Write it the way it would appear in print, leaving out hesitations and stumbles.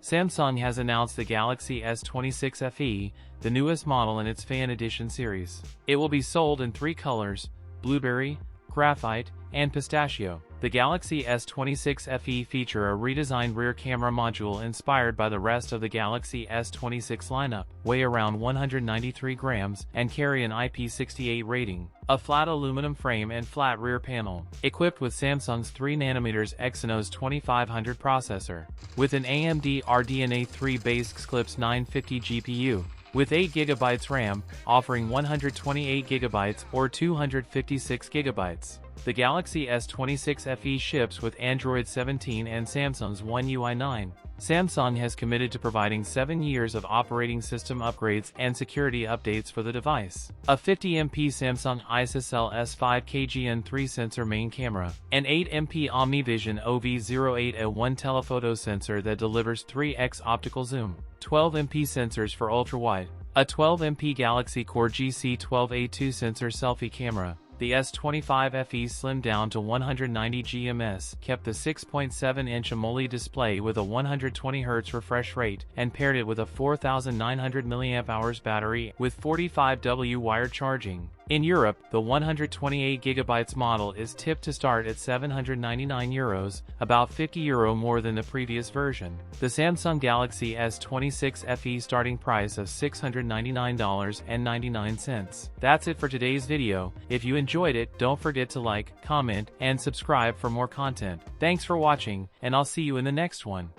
Samsung has announced the Galaxy S26 FE, the newest model in its Fan Edition series. It will be sold in 3 colors: blueberry, graphite, and pistachio. The Galaxy S26 FE feature a redesigned rear camera module inspired by the rest of the Galaxy S26 lineup, weigh around 193 grams, and carry an IP68 rating. A flat aluminum frame and flat rear panel, equipped with Samsung's 3nm Exynos 2500 processor, with an AMD RDNA 3 base Xclipse 950 GPU. With 8GB RAM, offering 128GB or 256GB. The Galaxy S26 FE ships with Android 17 and Samsung's One UI 9. Samsung has committed to providing 7 years of operating system upgrades and security updates for the device. A 50MP Samsung ISOCELL S5 KGN3 sensor main camera, an 8MP OmniVision OV08 A1 telephoto sensor that delivers 3x optical zoom, 12MP sensors for ultrawide, a 12MP Galaxy Core GC12A2 sensor selfie camera. The S25 FE slimmed down to 190 GMS, kept the 6.7-inch AMOLED display with a 120Hz refresh rate, and paired it with a 4900 mAh battery with 45W wired charging. In Europe, the 128GB model is tipped to start at €799, about €50 more than the previous version. The Samsung Galaxy S26 FE starting price of $699.99. That's it for today's video. If you enjoyed it, don't forget to like, comment, and subscribe for more content. Thanks for watching, and I'll see you in the next one.